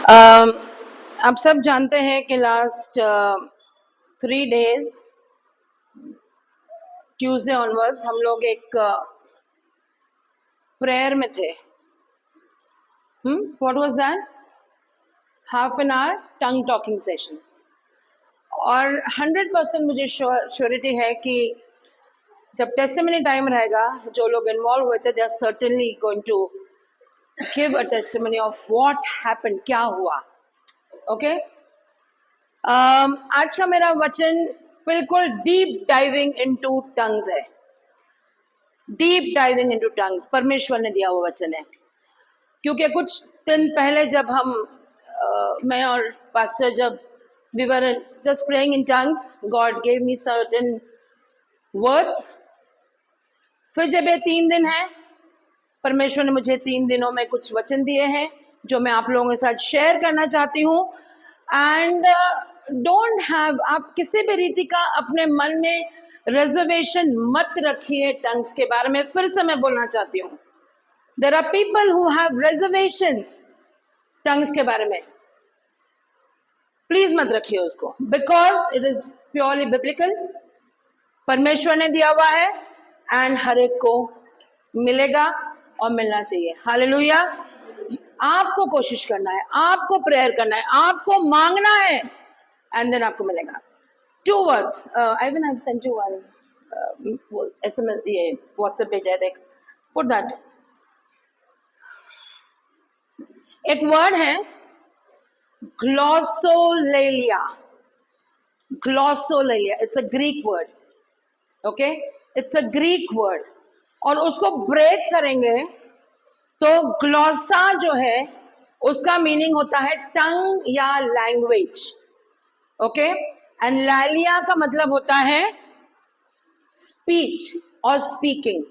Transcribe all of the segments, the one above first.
अम, आप सब जानते हैं कि लास्ट 3 days ट्यूसडे ऑनवर्ड्स हम लोग एक प्रेयर में थे. What was that? Half an hour tongue talking sessions. और 100% मुझे श्योरिटी है कि जब टेस्टिमनी टाइम रहेगा, जो लोग इन्वॉल्व हुए थे, they are certainly going to give a testimony of what happened, क्या हुआ. ओके आज का मेरा वचन बिल्कुल डीप डाइविंग इनटू टंग्स है. डीप डाइविंग इनटू टंग्स परमेश्वर ने दिया हुआ वचन है. क्योंकि कुछ दिन पहले जब हम मैं और पास्टर जब we were just praying in tongues, God gave me certain words. फिर जब ये 3 दिन है, परमेश्वर ने मुझे 3 दिनों में कुछ वचन दिए हैं जो मैं आप लोगों के साथ शेयर करना चाहती हूँ. एंड डोंट हैव, आप किसी भी रीति का अपने मन में रिजर्वेशन मत रखिए टंग्स के बारे में. फिर से मैं बोलना चाहती हूँ, there are people who have reservations tongues के बारे में. प्लीज मत रखिए उसको, because it is purely biblical. परमेश्वर ने दिया हुआ है एंड हर एक को मिलेगा और मिलना चाहिए. हालेलुया. आपको कोशिश करना है, आपको प्रेयर करना है, आपको मांगना है, एंड देन आपको मिलेगा. 2 words, I even have sent you one SMS, ये WhatsApp भेजा है, देख, put that. एक वर्ड है glossolalia. Glossolalia, it's a Greek word. Okay, it's a Greek word. और उसको ब्रेक करेंगे तो ग्लोसा जो है उसका मीनिंग होता है टंग या लैंग्वेज. ओके, एंड लैलिया का मतलब होता है स्पीच और स्पीकिंग.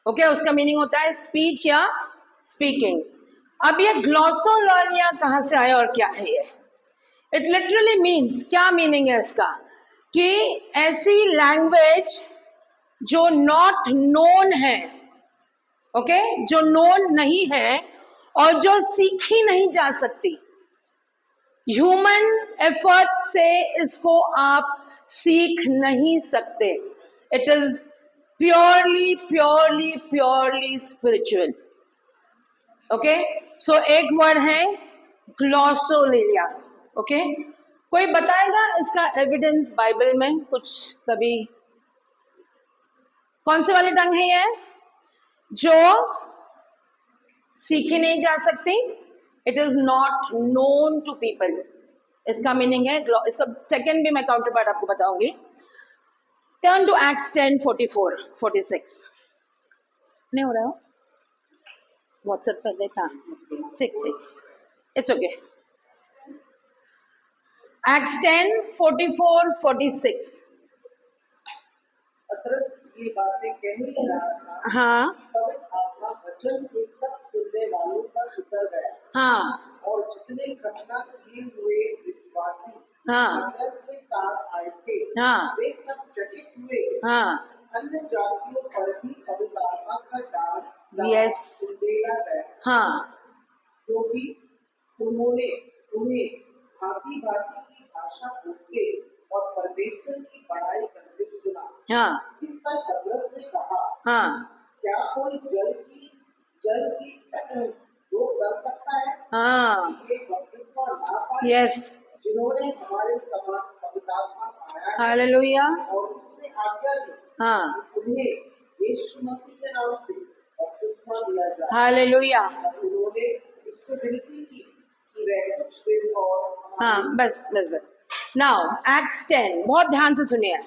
ओके, उसका मीनिंग होता है स्पीच या स्पीकिंग. अब ये ग्लोसोलेलिया कहाँ से आया और क्या है ये? इट लिटरली मीन्स, क्या मीनिंग है इसका, कि ऐसी लैंग्वेज जो नॉट नोन है. ओके, जो नोन नहीं है और जो सीखी नहीं जा सकती. ह्यूमन एफर्ट से इसको आप सीख नहीं सकते. It is purely purely purely spiritual. Okay, so एक वर्ड है ग्लोसोलेलिया. ओके, कोई बताएगा इसका एविडेंस बाइबल में कुछ कभी? कौन से वाली टंग है ये जो सीखी नहीं जा सकती? It is not known to people. इसका मीनिंग है, इसका सेकंड भी मैं काउंटर पार्ट आपको बताऊंगी. Turn to Acts 10:44-46. नहीं हो रहा हो? व्हाट्सएप कर देखा. ठीक ठीक, इट्स ओके. एक्ट्स 10:44-46. पतरस ये बातें कह ही रहा था. हाँ, पवित्र आत्मा वचन के सब सुनने वालों पर उतर गया. हाँ, और जितने घटना किए हुए विश्वासी हाँ, पतरस के साथ आए थे, हाँ, वे सब चकित हुए. हाँ, अन्य जातियों पर भी पवित्र आत्मा का दान यस, दिया गया, हाँ, क्योंकि उन्होंने उन्हें भांति भांति की भाषा बोलते और परमेश्वर की बड़ाई करते सुना. हाँ, इस पर पतरस ने कहा, हाँ, क्या कोई जल की रोक कर सकता है हाँ, कि ये बपतिस्मा ना पाए यस, जिन्होंने हमारे समान पवित्र आत्मा पाया है हालेलुया, और उसने आज्ञा दी हाँ, कि उन्हें यीशु मसीह के नाम से बपतिस्मा दिया जाए. हालेलुया. और उन्होंने इससे विनती की कि वह कुछ दिन और हाँ, बस बस बस. नाउ एक्ट्स 10, बहुत ध्यान से सुनिए.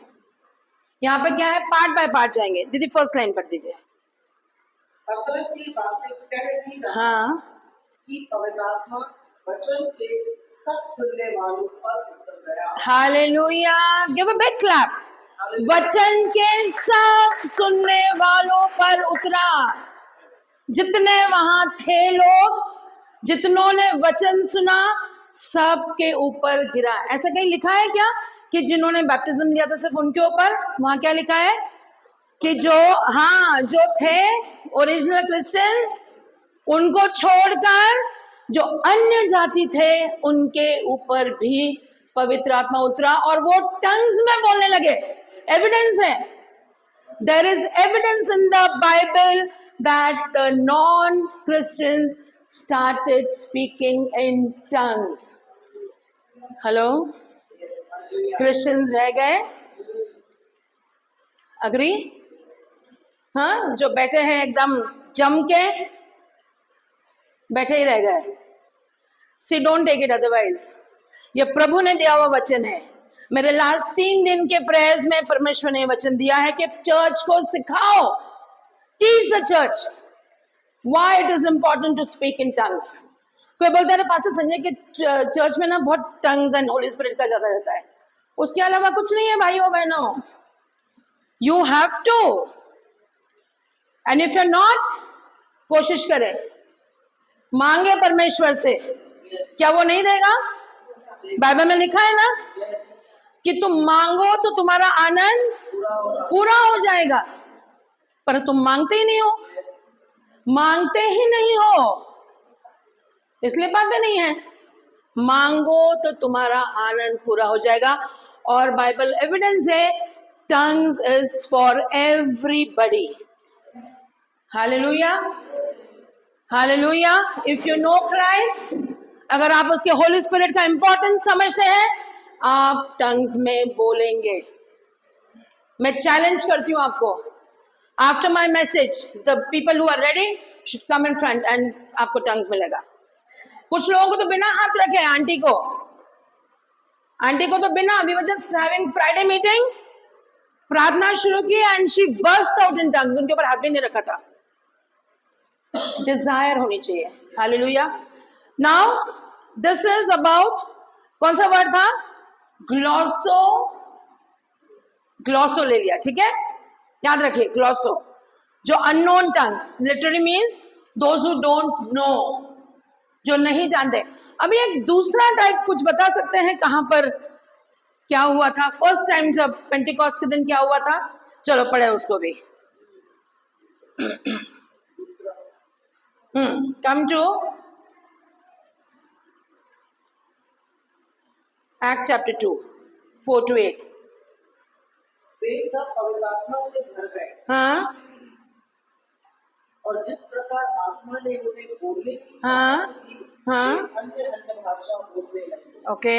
यहाँ पे क्या है, पार्ट बाय पार्ट जाएंगे. दीदी फर्स्ट लाइन पढ़ दीजिए. पतरस की बातें कह ही रहा हाँ, कि पवित्र आत्मा वचन के सब सुनने वालों पर उतर गया. Hallelujah. Give a big clap. वचन के सब सुनने वालों पर उतरा. जितने वहां थे लोग, जितनों ने वचन सुना, सबके ऊपर गिरा. ऐसा कहीं लिखा है क्या कि जिन्होंने बैप्टिज्म लिया था सिर्फ उनके ऊपर? वहां क्या लिखा है कि जो, हाँ, जो थे ओरिजिनल क्रिश्चियंस, उनको छोड़कर जो अन्य जाति थे उनके ऊपर भी पवित्र आत्मा उतरा और वो टंग्स में बोलने लगे। एविडेंस है, there is evidence in the Bible that the non Christians started speaking in tongues. Hello, Christians रह गए? अग्री? हाँ, जो बैठे हैं एकदम जम के बैठे ही रह गए। सी डोंट टेक इट अदरवाइज। ये प्रभु ने दिया हुआ वचन है। मेरे लास्ट 3 दिन के प्रेयर्स में परमेश्वर ने वचन दिया है कि चर्च को सिखाओ, teach the church why it is important to speak in tongues. कोई बोलता है पास्टर संजय के चर्च में ना बहुत टंग्स एंड होली स्पिरिट का ज्यादा रहता है, उसके अलावा कुछ नहीं है भाइयों बहनों। You have to, and if you not, कोशिश करें, मांगे परमेश्वर से। क्या वो नहीं देगा? बाइबल में लिखा है ना कि तुम मांगो तो तुम्हारा आनंद पूरा हो जाएगा, पर तुम मांगते ही नहीं हो, मांगते ही नहीं हो, इसलिए पाते नहीं है। मांगो तो तुम्हारा आनंद पूरा हो जाएगा। और बाइबल एविडेंस है, tongues is for everybody. Hallelujah, hallelujah. If you know Christ, अगर आप उसके होली स्पिरिट का इंपॉर्टेंस समझते हैं, आप टंग्स में बोलेंगे। मैं चैलेंज करती हूँ आपको, after my message the people who are ready should come in front and आपको टंग्स मिलेगा। कुछ लोगों को तो बिना हाथ रखे, आंटी को तो बिना, we were just having Friday meeting, प्रार्थना शुरू की and she burst out in tongues, उनके ऊपर हाथ भी नहीं रखा था। डिजायर होनी चाहिए। Hallelujah. Now this is about, कौन सा वर्ड था? ग्लॉसो, ग्लॉसो ले लिया, ठीक है, याद रखिए ग्लॉसो, जो unknown tongues, literally means those who don't know, जो नहीं जानते। अभी एक दूसरा टाइप कुछ बता सकते हैं कहां पर क्या हुआ था फर्स्ट टाइम जब पेंटिकॉस्ट के दिन क्या हुआ था? चलो पढ़े उसको भी। Come to act chapter 2 4 to 8। वे सब पवित्र आत्मा से भर गए, हाँ और जिस प्रकार आत्मा ने उन्हें बोलने की हाँ सामर्थ दी, हाँ, वे अन्य अन्य भाषा बोलने लगे। ओके,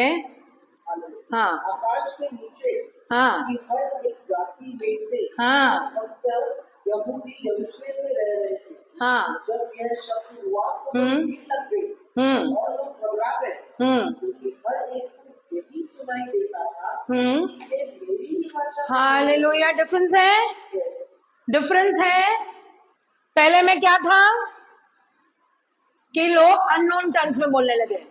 हाँ आकाश के नीचे हाँ की हर एक जाति में से हाँ अक्सर यहूदी यरूशलेम में रह रहे थे। हाँ, जब यह शब्द हुआ तो वे भीड़ लग गई और वो घबरा गए, क्योंकि हर एक को यही सुनाई देता था कि ये मेरी ही भाषा है। हालेलुया। डिफरेंस है, डिफरेंस है। पहले में क्या था कि लोग अननोन टंग्स में बोलने लगे।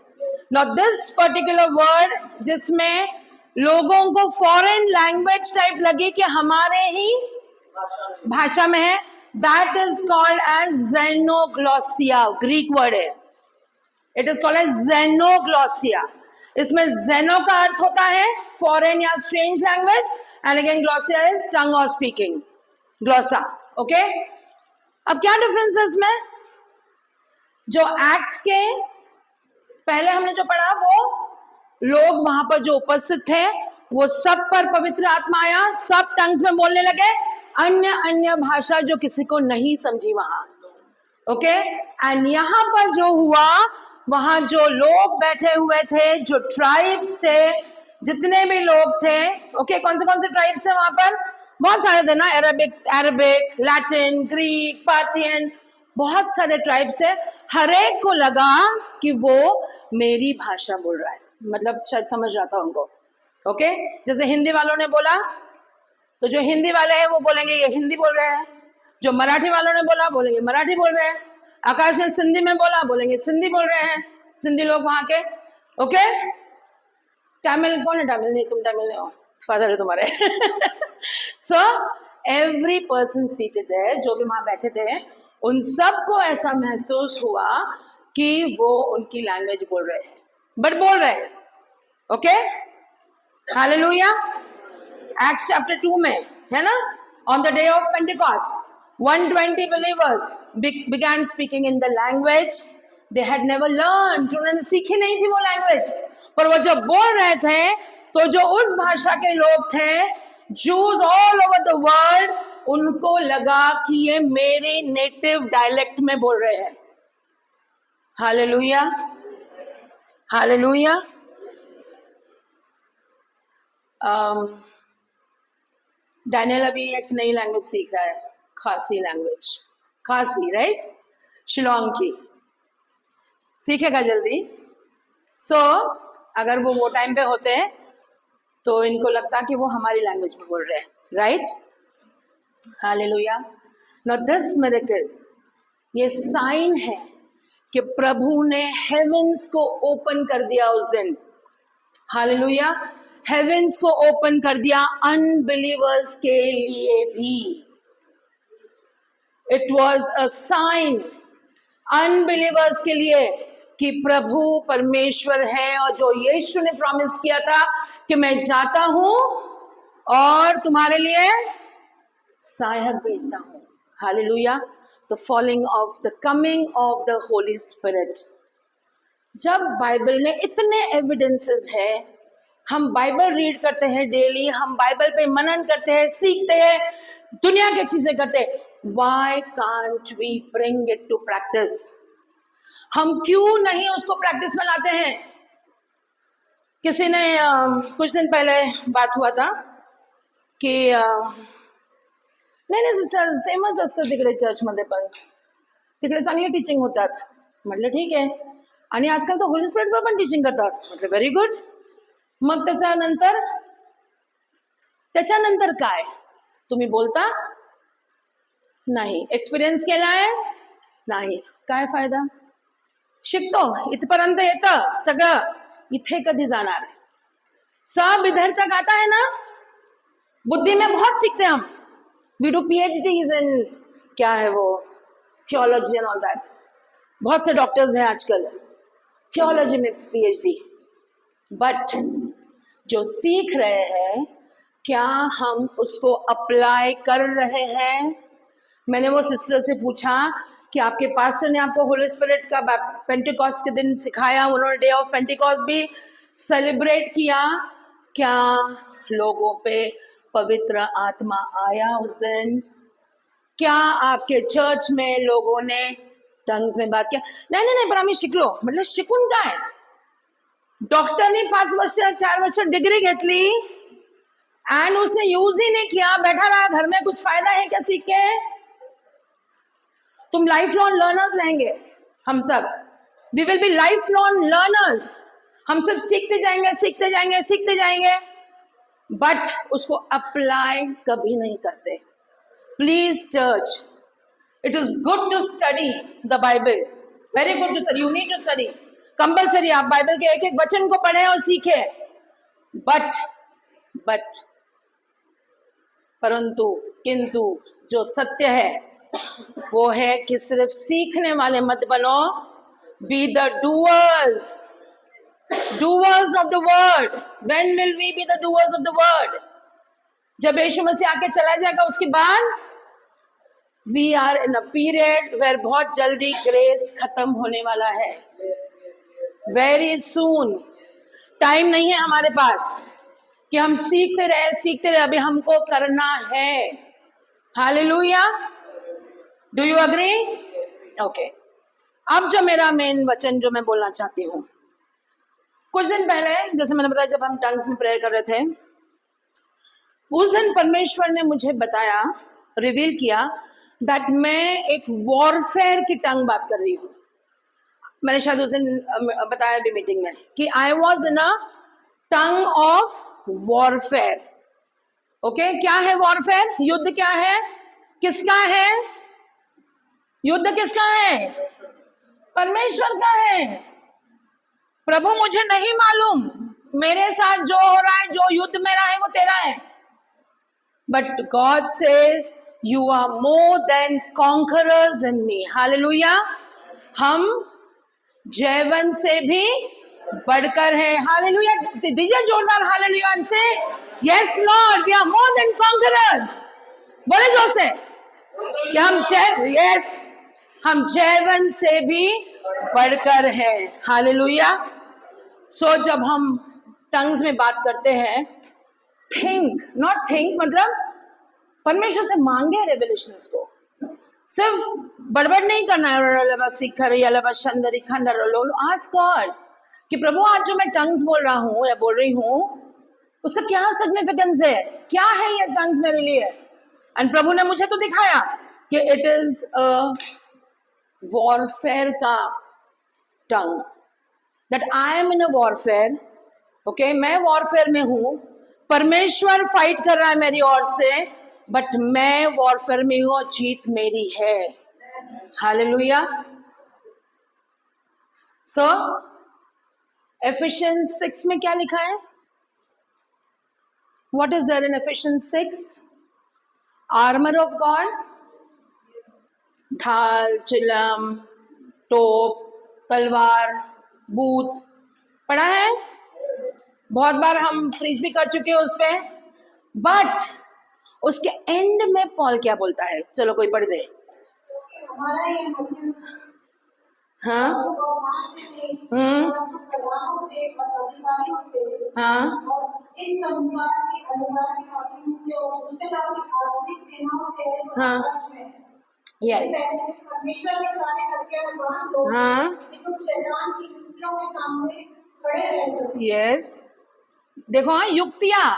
नाउ दिस पर्टिकुलर वर्ड जिसमें लोगों को फॉरेन लैंग्वेज टाइप लगी कि हमारे ही भाषा में है, that is called as xenoglossia. Greek word है, it is called as xenoglossia. इसमें ज़ेनो का अर्थ होता है फॉरेन या strange language, and again glossia is tongue और स्पीकिंग, ग्लॉसा। ओके, अब क्या डिफरेंस है इसमें? जो एक्ट्स के पहले हमने जो पढ़ा, वो लोग वहां पर जो उपस्थित थे वो सब पर पवित्र आत्मा आया, सब टंग्स में बोलने लगे, अन्य अन्य भाषा जो किसी को नहीं समझी वहां। ओके, एंड यहां पर जो हुआ, वहां जो लोग बैठे हुए थे, जो ट्राइब्स थे, जितने भी लोग थे, ओके, कौन से ट्राइब्स थे वहां पर? बहुत सारे थे ना, अरबिक, लैटिन, ग्रीक, पार्थियन, बहुत सारे ट्राइब्स है। हर एक को लगा कि वो मेरी भाषा बोल रहा है, मतलब शायद समझ रहा था उनको। ओके, जैसे हिंदी वालों ने बोला तो जो हिंदी वाले हैं वो बोलेंगे ये हिंदी बोल रहे हैं, जो मराठी वालों ने बोला बोलेंगे मराठी बोल रहे हैं, आकाश ने सिंधी में बोला बोलेंगे सिंधी बोल रहे हैं, सिंधी लोग वहां के। ओके, तमिल कौन है? तमिल नहीं, तुम तमिल नहीं हो, फादर है तुम्हारे। सो एवरी पर्सन सीटेड है, जो भी वहां बैठे थे, उन सबको ऐसा महसूस हुआ कि वो उनकी लैंग्वेज बोल रहे हैं, बट बोल रहे हैं। Okay, hallelujah. एक्ट्स चैप्टर 2 में है ना, on the day of Pentecost 120 believers began speaking in the language They had never learned, उन्होंने सीखी नहीं थी वो लैंग्वेज, पर वो जब बोल रहे थे तो जो उस भाषा के लोग थे, Jews all over the world, उनको लगा कि ये मेरे नेटिव डायलेक्ट में बोल रहे हैं. Hallelujah, hallelujah. डैनियल अभी एक नई लैंग्वेज सीख रहा है, खासी लैंग्वेज, खासी, राइट, शिलोंग की, सीखेगा जल्दी. सो अगर वो टाइम पे होते हैं तो इनको लगता कि वो हमारी लैंग्वेज में बोल रहे हैं, right. Hallelujah. Now this miracle, ये साइन है कि प्रभु ने हेवेंस को ओपन कर दिया उस दिन. हालेलुया. हेवेंस को ओपन कर दिया अनबिलीवर्स के लिए भी. It was a sign unbelievers के लिए कि प्रभु परमेश्वर है, और जो यीशु ने प्रॉमिस किया था कि मैं जाता हूं और तुम्हारे लिए सहायक भेजता हूं. Hallelujah. The falling of the coming of the holy spirit. जब बाइबल में इतने एविडेंसेस है, हम बाइबल रीड करते हैं डेली, हम बाइबल पे मनन करते हैं, सीखते हैं, दुनिया की चीजें करते हैं, why can't we bring it to practice? हम क्यों नहीं उसको प्रैक्टिस में लाते हैं? किसी ने कुछ दिन पहले बात हुआ था की नाही सिस्टर सेमच असतं तिकडे चर्चमध्ये, पण तिकडे चांगली टीचिंग होतात. म्हटलं ठीक आहे, आणि आजकाल तर होली स्पिरिटवर पण टीचिंग करतात. म्हटलं व्हेरी गुड. मग त्याच्यानंतर काय? तुम्ही बोलता नाही, एक्सपिरियन्स केलाय नाही, काय फायदा? शिकतो, इथपर्यंत येतं सगळं, इथे कधी जाणार? सब इधर तक आता है ना. बुद्धि में बहुत सीखते हम. वी डू PhDs इन क्या है वो, थियोलॉजी एंड ऑल दैट. बहुत से डॉक्टर्स हैं आजकल थियोलॉजी में PhD. बट जो सीख रहे हैं, क्या हम उसको अप्लाई कर रहे हैं? मैंने वो सिस्टर से पूछा कि आपके पास्टर ने आपको होली स्पिरिट का पेंटिकॉस्ट के दिन सिखाया, उन्होंने डे ऑफ पेंटिकॉस्ट भी सेलिब्रेट किया, क्या लोगों पे पवित्र आत्मा आया उस दिन? क्या आपके चर्च में लोगों ने टंग्स में बात किया? नहीं, पण आम्ही शिकलो. म्हटलं शिकून काय? डॉक्टरने 5 वर्ष 4 वर्ष डिग्री घेतली एंड उसने यूज ही नहीं किया, बैठा रहा घर में. कुछ फायदा है क्या सीख के? तुम लाइफ लॉन्ग लर्नर्स रहेंगे. हम सब we will be life long learners. हम सब सीखते जाएंगे, बट उसको अप्लाई कभी नहीं करते. Please church, it is good to study the Bible, very good to study, you need to study, compulsory. आप बाइबल के एक एक वचन को पढ़े और सीखे, बट परंतु किंतु जो सत्य है वो है कि सिर्फ सीखने वाले मत बनो. Be the doers of the word. When will we be the doers of the word? जब यीशु मसीह आके चला जाएगा उसके बाद. We are in a period where बहुत जल्दी ग्रेस खत्म होने वाला है. Very soon. टाइम नहीं है हमारे पास कि हम सीखते रहे. अभी हमको करना है. Hallelujah. Do you agree? Okay. अब जो मेरा मेन वचन जो मैं बोलना चाहती हूँ, कुछ दिन पहले जैसे मैंने बताया, जब हम टंग्स में प्रेयर कर रहे थे, उस दिन परमेश्वर ने मुझे बताया, रिवील किया दैट मैं एक वॉरफेयर की टंग बात कर रही हूँ. मैंने शायद उस दिन बताया भी मीटिंग में कि I was in a tongue of warfare. Okay, क्या है वॉरफेयर? युद्ध. क्या है? किसका है युद्ध? किसका है? परमेश्वर का है. प्रभु मुझे नहीं मालूम, मेरे साथ जो हो रहा है, जो युद्ध मेरा है वो तेरा है. But God says you are more than conquerors in me. Hallelujah. हम जयवंत से भी बढ़कर है. हालेलुया. दीजिए जोरदार हालेलुया से. Yes Lord, we are more than conquerors. बोले जोर से कि हम जयवंत से भी बढ़कर है। हालेलुया। सो जब हम टंग्स में बात करते हैं, थिंक नॉट थिंक मतलब परमेश्वर से मांगे रेवलेशंस को, सिर्फ बड़बड़ नहीं करना है। आस्क गॉड कि प्रभु आज जो मैं टंग्स बोल रहा हूँ या बोल रही हूँ उसका क्या सिग्निफिकेंस है, क्या है ये टंग्स मेरे लिए। एंड प्रभु ने मुझे तो दिखाया कि इट इज वॉरफेयर का tongue, that I am in a warfare. Okay, मैं वॉरफेयर में हूं, परमेश्वर फाइट कर रहा है मेरी ओर से, बट मैं वॉरफेयर में हूं और जीत मेरी है। हालेलुया। सो एफिशिएंस 6 में क्या लिखा है? What is there in Ephesians 6? Armour of God, ढाल, चिलम, टोप, तलवार, बूट्स, पढ़ा है, बहुत बार हम प्रीच भी कर चुके हैं उस पे। बट उसके एंड में पॉल क्या बोलता है? चलो कोई पढ़ दे। हमारा ये मध्यम हाँ और मास में नहीं, हम्म और प्रधानों से और अधिकारियों से हाँ और इस संसार के अधिकार के हाकिमों से और दुष्टता की आर्थिक सेनाओं से हाँ। आकाश में। यस परमेश्वर के सारे हथियारबंद लोग हाँ जो शैतान की युक्तियों के सामने खड़े रह सके। यस। देखो हाँ, युक्तियां,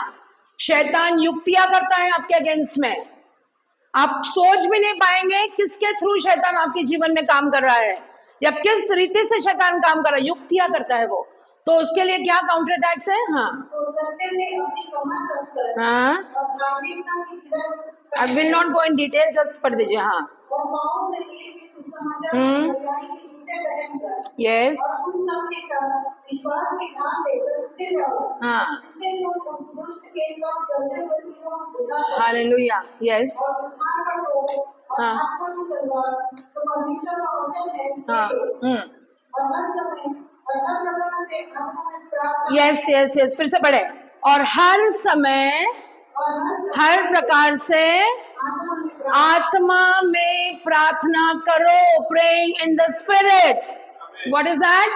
शैतान युक्तियां करता है आपके अगेंस्ट में। आप सोच भी नहीं पाएंगे किसके थ्रू शैतान आपके जीवन में काम कर रहा है या किस रीति से शैतान काम कर रहा है। युक्तियां करता है वो, तो उसके लिए क्या काउंटर अटैक्स है? हाँ तो सत्य से अपनी कमर कसकर हाँ, और धार्मिकता की छिड़क I will not go in detail, just पढ़ दीजिए। हाँ और पाँव में लिए हुए सुसमाचार हम्म। की बजाय की जूते पहनकर यस और उन सब के साथ विश्वास की ढाल लेकर स्थिर रहो, हाँ, जिससे लोग उस दुष्ट के साथ चलते हुए तीरों को बुझा सकें। हालेलुया। यस और उद्धार का टोप और हाँ आत्मा की तलवार तो परमेश्वर का वचन है हाँ ले लो। और हर समय और हर प्रकार से आत्मा में प्रार्थना यस यस यस, फिर से पढ़े। और हर समय और हर प्रकार से आत्मा में प्रार्थना आत्मा में प्रार्थना करो, praying in the spirit. What is that?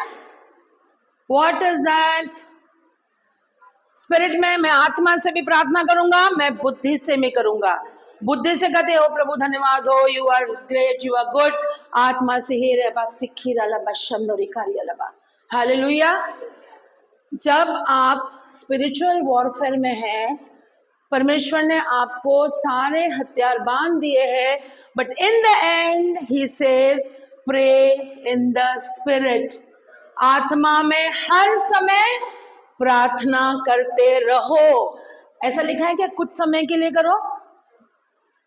What is that? Spirit में मैं आत्मा से भी प्रार्थना करूंगा, मैं बुद्धि से भी करूंगा। बुद्धि से कहते हो प्रभु धन्यवाद हो, you are great, you are good. आत्मा से ही रे बस सिक्खी रलबा शंदोरी कार्य लबा। हालेलुया। जब आप स्पिरिचुअल वॉरफेयर में हैं, परमेश्वर ने आपको सारे हथियार बांध दिए हैं, but in the end he says pray in the spirit. आत्मा में हर समय प्रार्थना करते रहो। ऐसा लिखा है कि कुछ समय के लिए करो,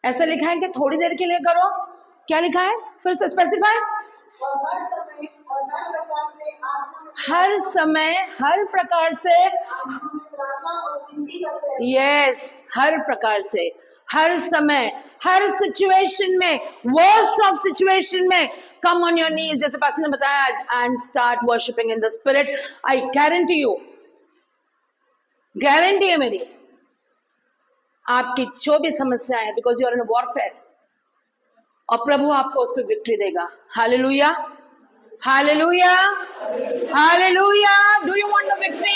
ऐसा लिखा है कि थोड़ी देर के लिए करो, क्या लिखा है? फिर से स्पेसिफाई। और हर समय और हर प्रकार से आत्मा में हर समय हर प्रकार से, आत्मा में प्रार्थना और विनती करते हैं। यस, हर प्रकार से, हर समय, हर सिचुएशन में, वर्स्ट ऑफ सिचुएशन में, कम ऑन योर नीज, जैसे पास्टर ने बताया, and start worshipping in the spirit. I guarantee you, guarantee है मेरी, आपकी जो भी समस्या है, because you are in warfare, और प्रभु आपको उस पर विक्ट्री देगा। Hallelujah, hallelujah, hallelujah. Do you want the victory?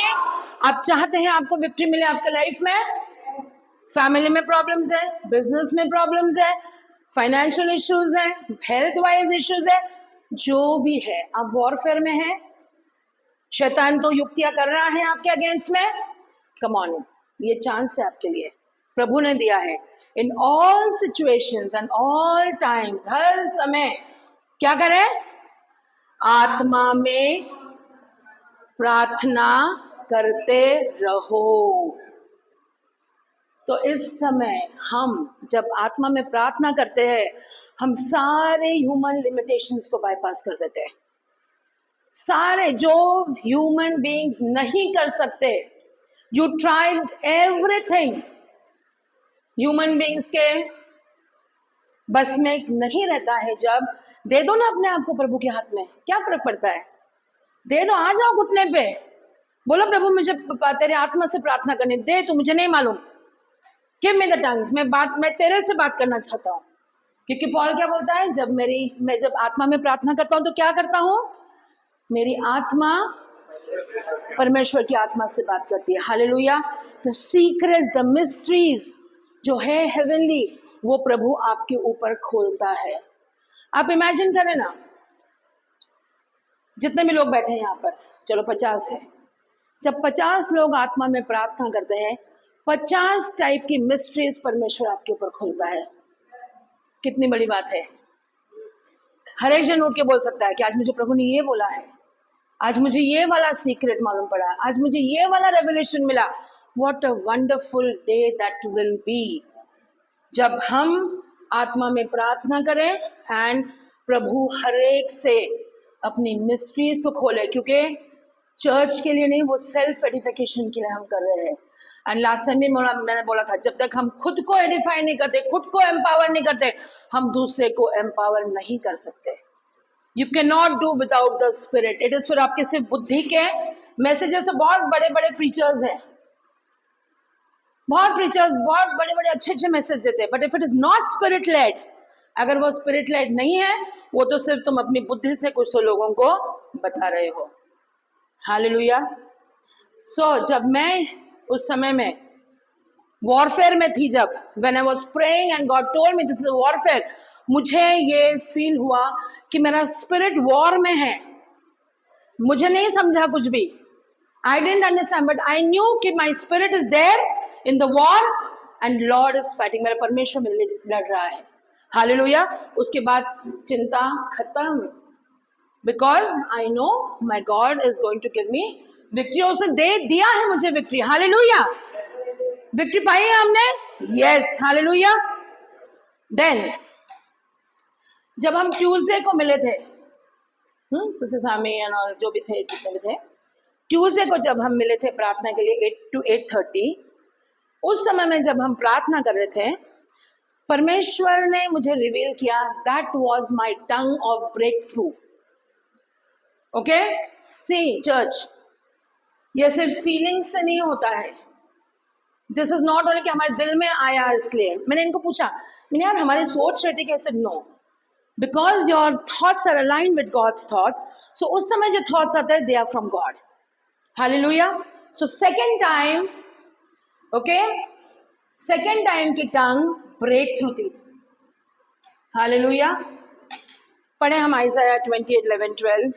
आप चाहते हैं आपको विक्ट्री मिले आपके लाइफ में? फैमिली में प्रॉब्लम्स है, बिजनेस में प्रॉब्लम्स है, फाइनेंशियल इश्यूज है, हेल्थ वाइज इश्यूज है, जो भी है, आप वॉरफेयर में हैं, शैतान तो युक्तियां कर रहा है आपके अगेंस्ट में। कम ऑन, ये चांस है आपके लिए, प्रभु ने दिया है। In all situations and all times, हर समय क्या करें? आत्मा में प्रार्थना करते रहो। तो इस समय हम जब आत्मा में प्रार्थना करते हैं, हम सारे ह्यूमन लिमिटेशंस को बाईपास कर देते हैं। सारे जो ह्यूमन बीइंग्स नहीं कर सकते, you tried everything, human beings के बस में नहीं रहता है। जब दे दो ना अपने आप को प्रभु के हाथ में, क्या फर्क पड़ता है? दे दो, आ जाओ घुटने पे, बोलो प्रभु मुझे तेरे आत्मा से प्रार्थना करने दे, तू मुझे नहीं मालूम, गिव मी द टंग्स, मैं तेरे से बात करना चाहता हूँ। क्योंकि पॉल क्या बोलता है, मैं जब आत्मा में प्रार्थना करता हूँ तो क्या करता हूँ? मेरी आत्मा परमेश्वर की आत्मा से बात करती है। Hallelujah. The secrets, the mysteries जो है हेवनली, वो प्रभु आपके ऊपर खोलता है। आप इमेजिन करें ना, जितने भी लोग बैठे हैं यहाँ पर, चलो 50 है, जब 50 लोग आत्मा में प्रार्थना करते हैं, 50 टाइप की मिस्ट्रीज परमेश्वर आपके ऊपर खोलता है। कितनी बड़ी बात है। हर एक जन उठ के बोल सकता है कि आज मुझे प्रभु ने ये बोला है, आज मुझे ये वाला सीक्रेट मालूम पड़ा, आज मुझे ये वाला रेवलेशन मिला। What a wonderful day that will be, जब हम आत्मा में प्रार्थना करें एंड प्रभु हर एक से अपनी मिस्ट्रीज को खोले, क्योंकि चर्च के लिए नहीं, वो सेल्फ एडिफिकेशन के लिए हम कर रहे हैं। एंड लास्ट टाइम भी मैंने बोला था, जब तक हम खुद को एडिफाई नहीं करते, खुद को एम्पावर नहीं करते, हम दूसरे को एम्पावर नहीं कर सकते। You can not do without the spirit. It is फिर आपके सिर्फ बुद्धि के मैसेजेस से बहुत बड़े बड़े प्रीचर्स हैं, बहुत प्रीचर्स बहुत बड़े बड़े अच्छे अच्छे मैसेज देते हैं, but if it is not spirit led, अगर वो स्पिरिट लेड नहीं है, वो तो सिर्फ तुम अपनी बुद्धि से कुछ तो लोगों को बता रहे हो। हालेलुया। सो जब मैं उस समय में वॉरफेयर में थी, जब when I was praying and God told me this is warfare, मुझे ये फील हुआ कि मेरा स्पिरिट वॉर में है। मुझे नहीं समझा कुछ भी, I didn't understand, but I knew कि my spirit is there in the war and Lord is fighting. मेरा परमेश्वर मेरे लिए लड़ रहा है। हालेलुया। उसके बाद चिंता खत्म, because I know my God is going to give me victory. उसने दे दिया है मुझे विक्ट्री। हालेलुया। विक्ट्री पाई है हमने, यस। हालेलुया। देन जब हम ट्यूसडे को मिले थे, सिस्टर सामी एंड ऑल जो भी थे, जितने भी थे, ट्यूसडे को जब हम मिले थे प्रार्थना के लिए 8 to 8:30, उस समय में जब हम प्रार्थना कर रहे थे, परमेश्वर ने मुझे रिवील किया, that was my tongue of breakthrough. Okay, see church, ये सिर्फ फीलिंग्स से नहीं होता है। दिस इज नॉट ओनली कि हमारे दिल में आया इसलिए। मैंने इनको पूछा, मैंने यार हमारी सोच रहती कैसे? No, because your thoughts are aligned with God's thoughts. So उस समय जो थॉट्स आते हैं, they are from God. Hallelujah. So second time, okay, second time की टंग ब्रेक थ्रू थी। हालेलुया। पढ़े हम आइज़ाया 28:11-12,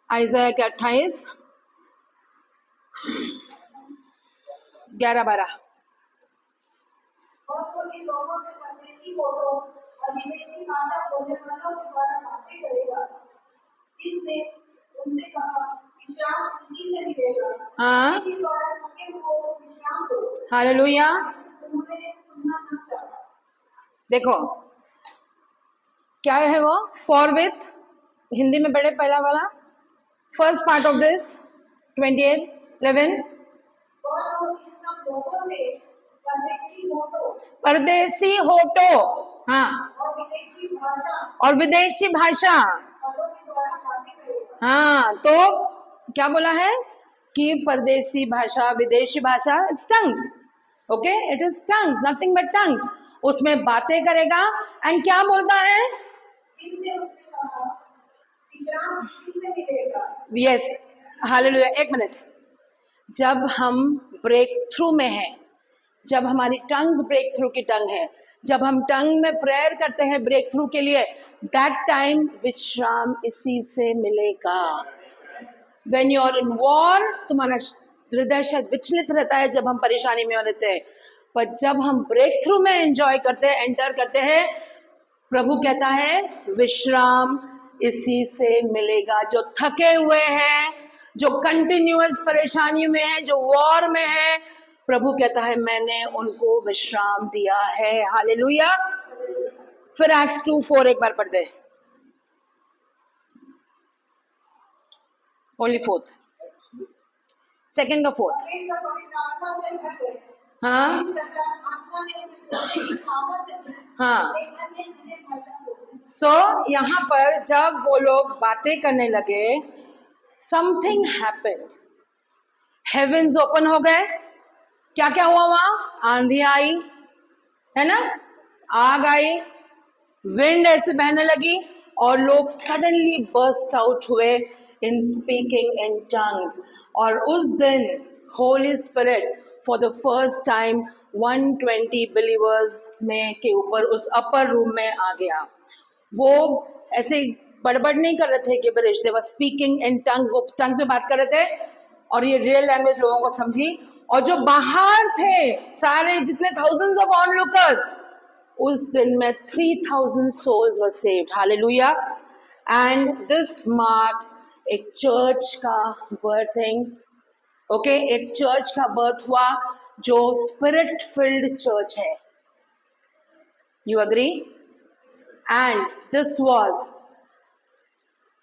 आइज़ाया के 28, 11-12। और वो इन लोगों से परदेशी लोगों और विदेशी भाषा बोलने वालों के द्वारा बातें करेगा। इसने उनसे कहा, विश्राम इसी से मिलेगा। हाँ, इसी द्वारा थके हुओं को विश्राम दो। हालेलुया। उन्होंने सुनना न चाहा। देखो क्या है वो, फॉर विथ, हिंदी में पढ़े पहला वाला, फर्स्ट पार्ट ऑफ दिस 28:11। और लोग इन सब लोगों से परदेशी होठों परदेसी होटो, हाँ, और विदेशी भाषा और विदेशी भाषा, वालों के द्वारा बातें करेगा। हाँ। तो क्या बोला है कि परदेसी भाषा, विदेशी भाषा, it's tongues. Okay, it is tongues, nothing but tongues. उसमें बातें करेगा। एंड क्या बोलता है? इनसे उसने कहा, विश्राम इसी से मिलेगा। Yes, hallelujah. एक मिनट, जब हम ब्रेक थ्रू में हैं, जब हमारी टंग्स ब्रेक थ्रू की टंग है, जब हम टंग में प्रेयर करते हैं ब्रेक थ्रू के लिए, दैट टाइम विश्राम इसी से मिलेगा। When you are in war, तुम्हारा हृदय शायद विचलित रहता है जब हम परेशानी में रहते हैं, पर जब हम ब्रेक थ्रू में एंजॉय करते हैं, एंटर करते हैं, प्रभु कहता है विश्राम इसी से मिलेगा। जो थके हुए हैं, जो कंटिन्यूअस परेशानियों में है, जो वॉर में है, प्रभु कहता है मैंने उनको विश्राम दिया है। हालेलुया। फिर एक्ट्स 2:4 एक बार पढ़ दे, ओनली 4th, सेकंड का 4th। वे सब पवित्र आत्मा से भर गए। हाँ, इस प्रकार आत्मा ने उन्हें बोलने की सामर्थ्य दी। हाँ। वे अन्य अन्य भाषा बोले। सो यहाँ पर जब वो लोग बातें करने लगे, समथिंग हैपेंड, हेवेंस ओपन हो गए। क्या क्या हुआ वहां? आंधी आई, है ना, आग आई, विंड ऐसे बहने लगी, और लोग सडनली बर्स्ट आउट हुए इन स्पीकिंग इन टंग्स। और उस दिन Holi spirit for the first time 120 believers में के ऊपर उस अपर रूम में आ गया। वो ऐसे बड़बड़ नहीं कर रहे थे कि bridge, they were speaking in tongues, वो टंग्स में बात कर रहे थे और ये रियल लैंग्वेज लोगों को समझी। और जो बाहर थे सारे जितने थाउजेंड्स ऑफ ऑनलुकर्स, उस दिन में 3000 souls were saved. Hallelujah. And this marked एक चर्च का birthing. Okay, एक चर्च का बर्थ हुआ जो स्पिरिट फिल्ड चर्च है। You agree? And this was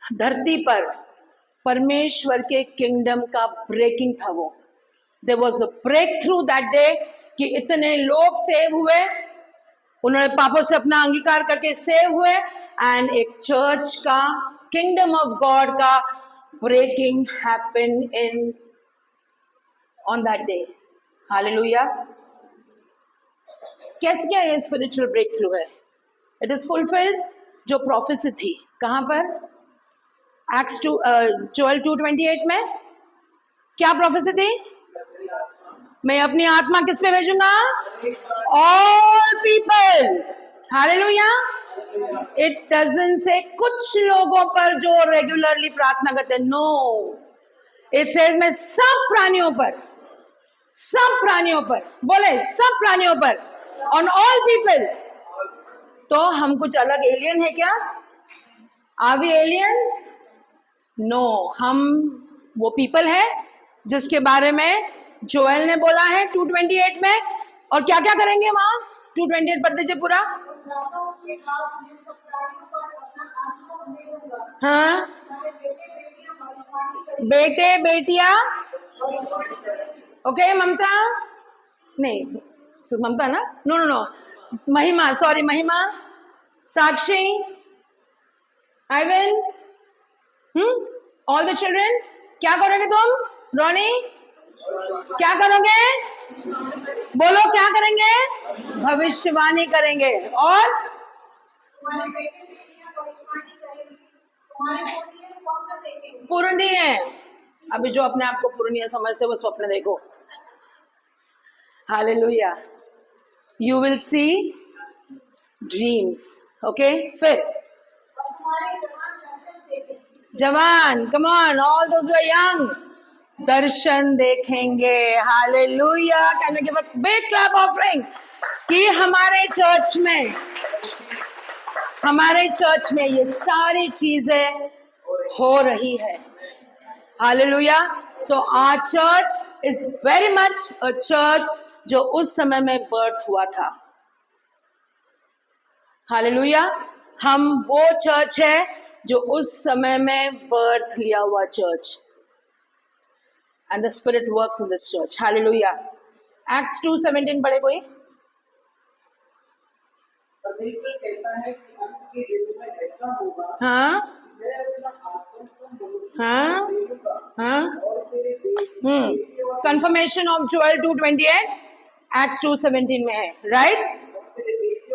धरती पर परमेश्वर के किंगडम का ब्रेकिंग था वो। There was a breakthrough that day कि इतने लोग सेव हुए, उन्होंने पापों से अपना अंगीकार करके सेव हुए, एंड एक चर्च का किंगडम ऑफ गॉड का breaking happen in on that day. Hallelujah. कैसे क्या ये स्पिरिचुअल ब्रेक थ्रू है? इट इज फुलफिल्ड जो प्रोफेसी थी, कहां पर? एक्ट्स 2 जोएल 2:28 में क्या प्रोफेसी थी? मैं अपनी आत्मा किस पे भेजूंगा? All people. Hallelujah. It doesn't say कुछ लोगों पर जो रेगुलरली प्रार्थना करते, नो, इट सेज मैं सब प्राणियों पर, सब प्राणियों पर, बोले सब प्राणियों पर, ऑन ऑल पीपल। तो हम कुछ अलग एलियन है क्या? Are we aliens? नो, हम वो पीपल है जिसके बारे में जोएल ने बोला है 2:28 में। और क्या क्या करेंगे वहां? 2:28 पढ़ दीजिए पूरा। हाँ, बेटे बेटियां, ओके, ममता नहीं, ममता ना, नो नो नो, महिमा, सॉरी, महिमा, साक्षी, आइवन, ऑल द चिल्ड्रन। क्या करोगे तुम? रोनी, क्या करोगे? बोलो, क्या करेंगे? भविष्यवाणी करेंगे। और पूर्णी है, अभी जो अपने आप को पूर्णीय समझते वो स्वप्न देखो। Hallelujah. You will see dreams. Okay, फिर जवान, come on, all those who are young, दर्शन देखेंगे। Hallelujah. Can we give a big clap offering कि हमारे चर्च में ये सारी चीजें हो रही है। Hallelujah. So our church is very much a church जो उस समय में बर्थ हुआ था। हालेलुया। हम वो चर्च है जो उस समय में बर्थ लिया हुआ church, and the spirit works in this church. Hallelujah. Acts 2:17 पढ़े कोई? परमेश्वर कहता है कि अंत के दिनों में ऐसा होगा, हाँ मैं अपना आत्मा सब मनुष्यों हाँ को देऊंगा, हाँ। और तेरे बेटे कंफर्मेशन ऑफ जोएल 2:28 एक्ट्स 2:17 में है, राइट?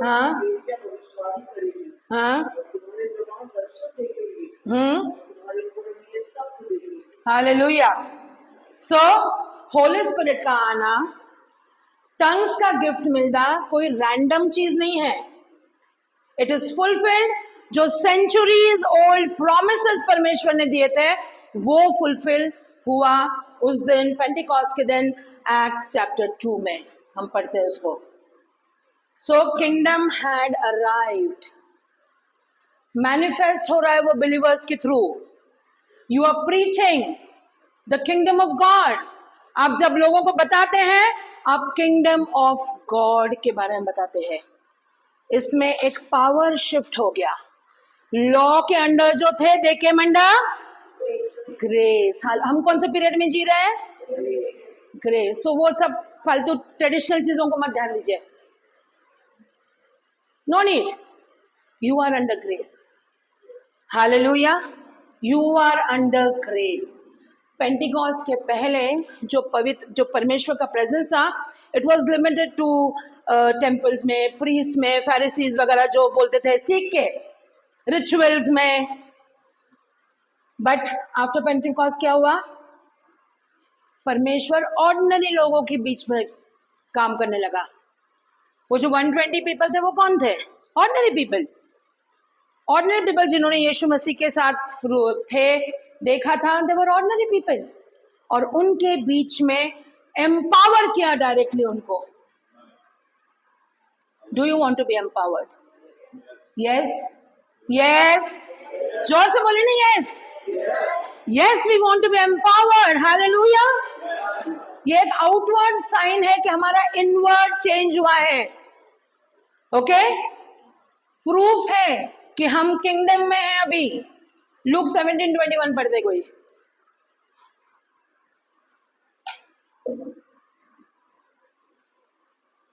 हाँ बेटियां भविष्यवाणी करेंगी, हाँ। तुम्हारे जवान दर्शन देखेंगे, तुम्हारे पुरनिये सब देखेंगे। हालेलुया। सो होली स्पिरिट का आना, टंग्स का गिफ्ट मिलना कोई रैंडम चीज नहीं है। इट इज फुलफिल्ड, जो सेंचुरीज ओल्ड प्रोमिसेस परमेश्वर ने दिए थे वो फुलफिल हुआ उस दिन, पेंटिकॉस्ट के दिन, एक्ट्स चैप्टर 2 में हम पढ़ते हैं उसको। So kingdom had arrived, manifest हो रहा है वो बिलीवर्स के through. You are preaching the kingdom of God. आप जब लोगों को बताते हैं, आप किंगडम ऑफ गॉड के बारे में बताते हैं। इसमें एक पावर शिफ्ट हो गया। लॉ के अंडर जो थे, दे केम अंडर ग्रेस। हम कौन से पीरियड में जी रहे हैं? ग्रेस। सो वो सब फालतू ट्रेडिशनल चीजों को मत ध्यान दीजिए, no need. You are under grace. Hallelujah. You are under grace. Pentecost के पहले जो परमेश्वर का प्रेजेंस था, it was limited to temples में, प्रीस्ट में, फैरिसीज वगैरह जो बोलते थे सीख के, रिचुअल्स में, बट आफ्टर पेंटिकॉस्ट क्या हुआ? परमेश्वर ऑर्डिनरी लोगों के बीच में काम करने लगा। वो जो 120 पीपल थे वो कौन थे? Ordinary people. ऑर्डिनरी पीपल जिन्होंने यीशु मसीह के साथ थे, देखा था, दे वर ऑर्डिनरी पीपल, और उनके बीच में एम्पावर किया डायरेक्टली उनको। Do you want to be empowered? Yes, yes, जोर से बोले ना, yes, yes, we want to be empowered. Hallelujah. ये एक आउटवर्ड साइन है कि हमारा इनवर्ड चेंज हुआ है। ओके, प्रूफ है कि हम किंगडम में हैं अभी। लूक 17:21 पढ़ दे कोई।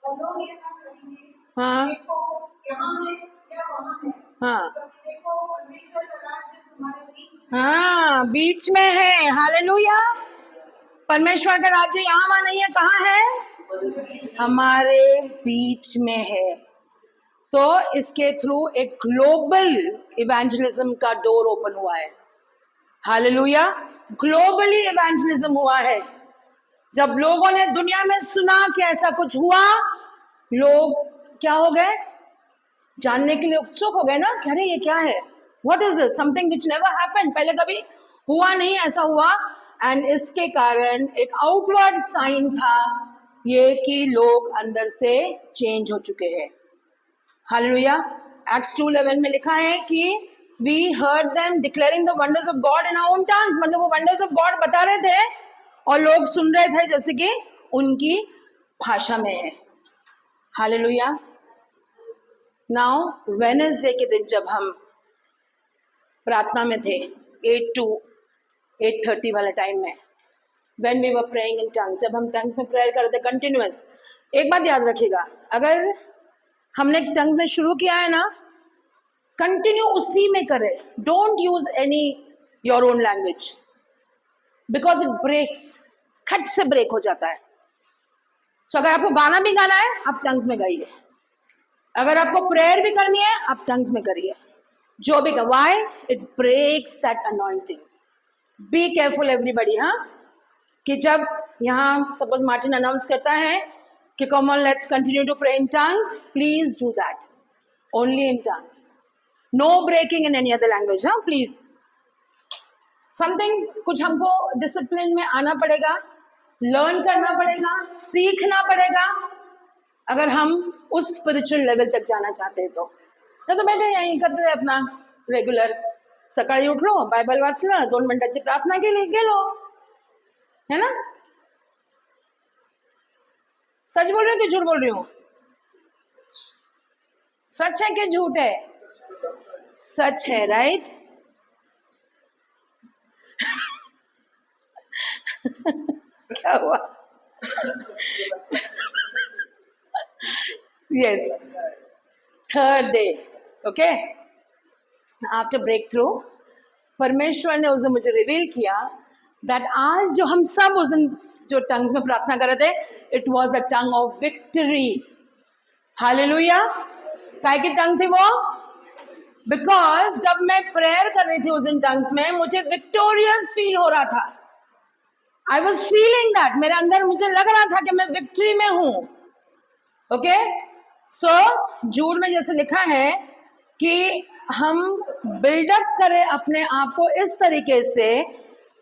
और लोग ये ना करेंगे, हाँ देखो यहाँ है या वहाँ है, हाँ क्योंकि देखो परमेश्वर का राज्य तुम्हारे बीच में हाँ, बीच में है। हालेलुया। परमेश्वर का राज्य यहाँ वहाँ नहीं है, कहाँ है? हमारे बीच में है। तो इसके थ्रू एक ग्लोबल इवेंजलिज्म का डोर ओपन हुआ है। हालेलुया। ग्लोबली इवेंजलिज्म हुआ है। जब लोगों ने दुनिया में सुना कि ऐसा कुछ हुआ, लोग क्या हो गए? जानने के लिए उत्सुक हो गए ना कि अरे ये क्या है, what is this, something which never happened, पहले कभी हुआ नहीं, ऐसा हुआ। एंड इसके कारण एक आउटवर्ड साइन था ये कि लोग अंदर से चेंज हो चुके हैं। हालेलुया। एक्ट्स 2:11 में लिखा है कि we heard them declaring the wonders of God in our own tongues, मतलब वो वंडर्स ऑफ गॉड बता रहे थे और लोग सुन रहे थे जैसे कि उनकी भाषा में है। हालेलुया। नाउ वेडनेसडे के दिन जब हम प्रार्थना में थे 8 to 8:30 वाले टाइम में, when we were praying in tongues, जब हम टंग्स में प्रेयर कर रहे थे कंटिन्यूअस, एक बात याद रखिएगा, अगर हमने टंग्स में शुरू किया है ना, कंटिन्यू उसी में करें। Don't use any your own language, because it breaks, खट से ब्रेक हो जाता है। सो अगर आपको गाना भी गाना है, आप टंग्स में गाइए। अगर आपको प्रेयर भी करनी है, आप टंग्स में करिए। जो भी, why? It breaks that anointing. Be careful everybody, हाँ, कि जब यहाँ सपोज मार्टिन अनाउंस करता है कि come on let's continue to pray in tongues, please do that only in tongues, no breaking in any other language, हाँ please. Something कुछ हमको डिसिप्लिन में आना पड़ेगा, लर्न करना पड़ेगा, सीखना पड़ेगा, अगर हम उस स्पिरिचुअल लेवल तक जाना चाहते हैं तो। नाही तर बेटे यहीं करते रहे अपना रेग्युलर, सकाळी उठलो, बायबल वाचलं, 2 मिनिटाची प्रार्थना केली, गेलो, है ना? सच बोल रही हूँ कि झूठ बोल रही हूँ? सच है कि झूठ है? सच है, राइट? क्या हुआ? Yes, third day, okay, after breakthrough, परमेश्वर ने उस दिन मुझे रिवील किया दैट आज जो हम सब उस दिन जो टंग्स में प्रार्थना कर रहे थे, it was a tongue of victory. Hallelujah. काय की टंग थी वो? बिकॉज जब मैं प्रेयर कर रही थी उस दिन टंग्स में, मुझे विक्टोरियस फील हो रहा था। आई वॉज फीलिंग दैट, मेरे अंदर मुझे लग रहा था कि मैं विक्ट्री में हूं। ओके, सो जूड में जैसे लिखा है कि हम बिल्डअप करें अपने आप को इस तरीके से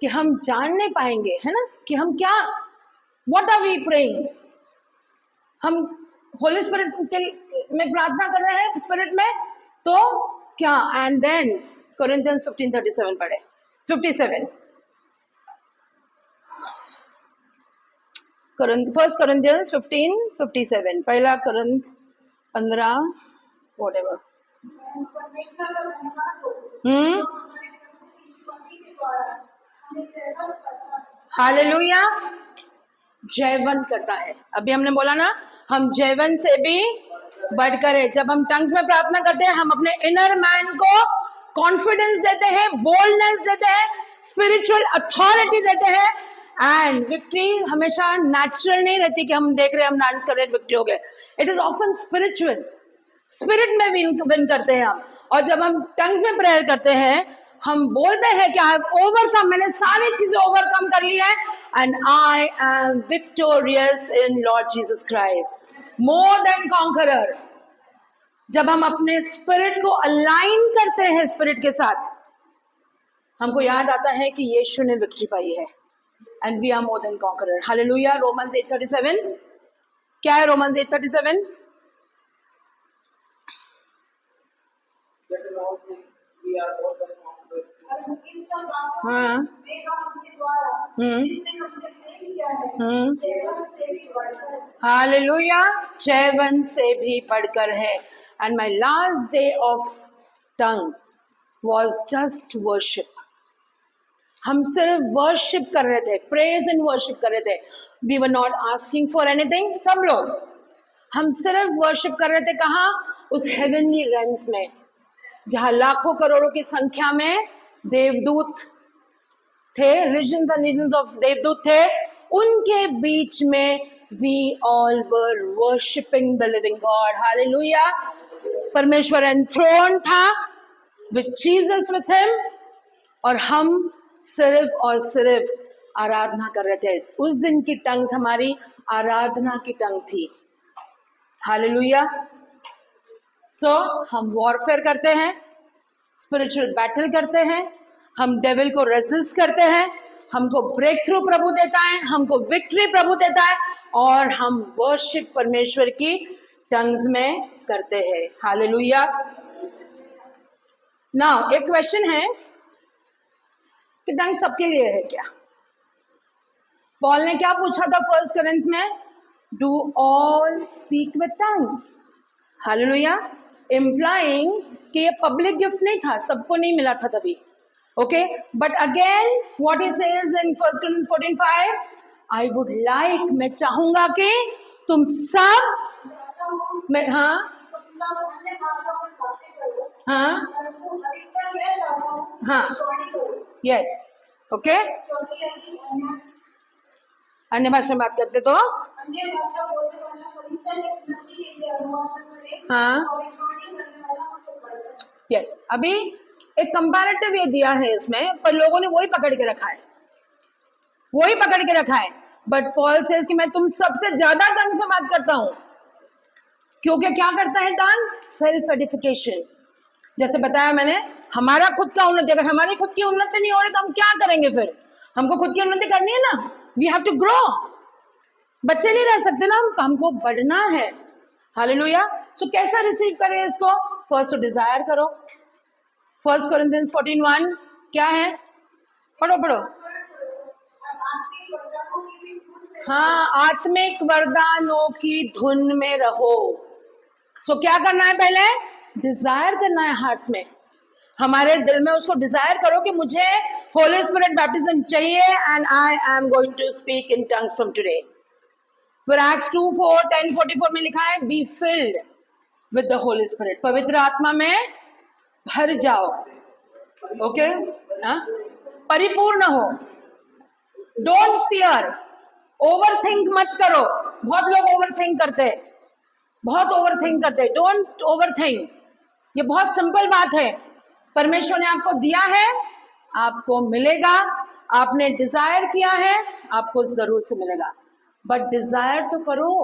कि हम जान नहीं पाएंगे, है ना, कि हम क्या, व्हाट आर वी प्रेइंग। हम होली स्पिरिट में प्रार्थना कर रहे हैं स्पिरिट में, तो क्या? एंड देन कोरिंथियंस 15:37 पढ़े, 57, फर्स्ट कोरिंथियंस 15:57, पहला कोरिंथ 15 व्हाटएवर। परमेश्वर का धन्यवाद हो, हम्म, जो हमारे प्रभु यीशु मसीह के द्वारा हमें सेवक करता है। हालेलुया। जयवंत करता है। अभी हमने बोला ना, हम जयवंत से भी बढ़कर है। जब हम टंग्स में प्रार्थना करते हैं, हम अपने इनर मैन को कॉन्फिडेंस देते हैं, बोल्डनेस देते हैं, स्पिरिचुअल अथॉरिटी देते हैं। एंड विक्ट्री हमेशा नेचुरल नहीं रहती कि हम देख रहे हैं, हम डांस कर रहे हैं, विक्ट्री हो गए। It is often spiritual, spirit में विन करते हैं हम। और जब हम टंग्स में प्रेयर करते हैं, हम बोलते हैं कि आई हैव ओवरकम, मैंने सारी चीजें ओवरकम कर ली है, and I M victorious in Lord Jesus Christ, more than conqueror. जब हम अपने स्पिरिट को अलाइन करते हैं स्पिरिट के साथ, हमको याद आता है कि यीशु ने विक्ट्री पाई है, and we are more than conqueror. Hallelujah. Romans 8:37 क्या है? Romans 8:37 We are more than conquerors. इन सब बातों हाँ में हम उसके द्वारा जिसने हमसे प्रेम किया है सेवन से भी बढ़कर हालेलुया। 7 से भी बढ़कर है। And my last day of tongue was just worship. हम सिर्फ वर्शिप कर रहे थे, प्रेज एंड वर्शिप कर रहे थे। We were not asking for anything. सब लोग हम सिर्फ वर्शिप कर रहे थे। कहाँ? उस हेवनली रेम्स में, जहां लाखों करोड़ों की संख्या में देवदूत थे, लीजन्स एंड लीजन्स ऑफ देवदूत थे, उनके बीच में we all were worshipping the living God. Hallelujah. परमेश्वर एंथ्रोन था विद जीसस विथ हिम, और हम सिर्फ और सिर्फ आराधना कर रहे थे। उस दिन की टंग्स हमारी आराधना की टंग थी। हालेलुया। सो हम वॉरफेयर करते हैं, स्पिरिचुअल बैटल करते हैं, हम डेविल को रेजिस्ट करते हैं, हमको ब्रेक थ्रू प्रभु देता है, हमको विक्ट्री प्रभु देता है, और हम वर्शिप परमेश्वर की टंग्स में करते हैं। हालेलुया। नाउ एक क्वेश्चन है कि टंग सबके लिए है क्या? पॉल ने क्या पूछा था 1 कोरिन्थ में? Do all speak with tongues. Hallelujah. Implying कि ये पब्लिक गिफ्ट नहीं था, सबको नहीं मिला था तभी। Okay, but again what he says in 1 Corinth 14:5, I would like, मैं चाहूंगा कि तुम सब मैं हाँ तुम सब अन्य भाषाओं में बातें करो, हाँ परंतु अधिकतर मैं चाहता हूँ हाँ भविष्यवाणी करो, यस ओके। क्योंकि यदि अन्य भाषा में बात करते तो अन्य भाषा बोलने वाला परिसर की उन्नति के लिए अनुवाद करे, हाँ भविष्यवाणी करने वाला उससे बढ़कर। यस। अभी एक कंपैरेटिव ये दिया है इसमें, पर लोगों ने वही पकड़ के रखा है, वही पकड़ के रखा है। बट पॉल सेज कि मैं तुम सबसे ज्यादा टंग्स में बात करता हूं, क्योंकि क्या करता है टंग्स? Self edification. जैसे बताया मैंने, हमारा खुद का उन्नति, अगर हमारी खुद की उन्नति नहीं हो रही तो हम क्या करेंगे फिर? हमको खुद की उन्नति करनी है ना, वी हैव टू ग्रो। बच्चे नहीं रह सकते ना, हमको बढ़ना है। हालेलुया। सो कैसा रिसीव करें इसको? फर्स्ट तो डिजायर करो। 1 कोरिन्थियंस 14:1 क्या है? पढ़ो पढ़ो। हाँ, आत्मिक वरदानों की धुन में रहो। सो क्या करना है? पहले डिजायर करना है हार्ट में, हमारे दिल में उसको डिजायर करो कि मुझे होली स्पिरिट बैप्टिज्म चाहिए, and I am going to speak in tongues from today. फिर एक्ट्स 2:10-44 में लिखा है, be filled with the holy spirit, पवित्र आत्मा में भर जाओ। ओके, परिपूर्ण हो। डोंट फियर, ओवर थिंक मत करो। बहुत लोग ओवर थिंक करते हैं, बहुत ओवर थिंक करते हैं। डोंट ओवर थिंक, ये बहुत सिंपल बात है। परमेश्वर ने आपको दिया है, आपको मिलेगा। आपने डिजायर किया है, आपको जरूर से मिलेगा, बट डिजायर तो करो।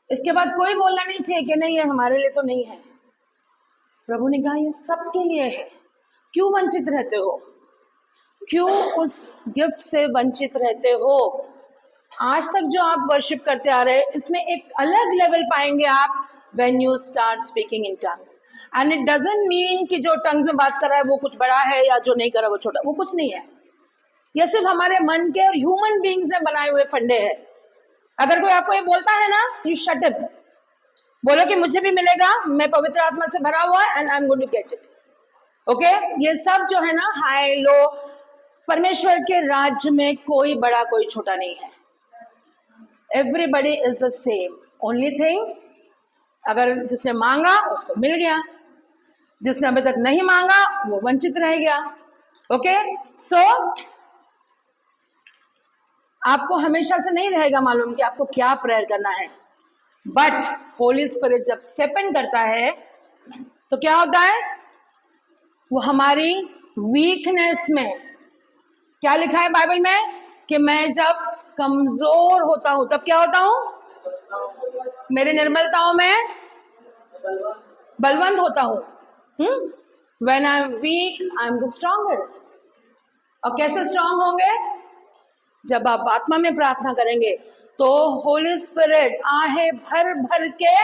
इसके बाद कोई बोलना नहीं चाहिए कि नहीं ये हमारे लिए तो नहीं है। प्रभु ने कहा ये सबके लिए है। क्यों वंचित रहते हो? क्यों उस गिफ्ट से वंचित रहते हो? आज तक जो आप वर्शिप करते आ रहे हैं, इसमें एक अलग लेवल पाएंगे आप when you start speaking in tongues, and it doesn't mean कि जो टंग्स में बात कर रहा है वो कुछ बड़ा है या जो नहीं कर रहा वो छोटा, वो कुछ नहीं है। ये सिर्फ हमारे मन के और ह्यूमन बीइंग्स ने बनाए हुए फंडे हैं। अगर कोई आपको ये बोलता है ना, यू शट अप, बोलो कि मुझे भी मिलेगा, मैं पवित्र आत्मा से भरा हुआ है, and I am going to get it. Okay, ये सब जो है ना, हाई लो, परमेश्वर के राज्य में कोई बड़ा कोई छोटा नहीं है। Everybody is the same. Only thing, अगर जिसने मांगा उसको मिल गया, जिसने अभी तक नहीं मांगा वो वंचित रह गया। ओके, सो आपको हमेशा से नहीं रहेगा मालूम कि आपको क्या प्रेयर करना है, बट होली स्पिरिट जब स्टेप इन करता है तो क्या होता है, वो हमारी वीकनेस में, क्या लिखा है बाइबल में, कि मैं जब कमजोर होता हूं तब क्या होता हूं, मेरी निर्मलताओं में बलवंत होता हूं। When I am weak I am the strongest. और कैसे स्ट्रांग होंगे, जब आप आत्मा में प्रार्थना करेंगे तो होली स्पिरिट आहे भर भर के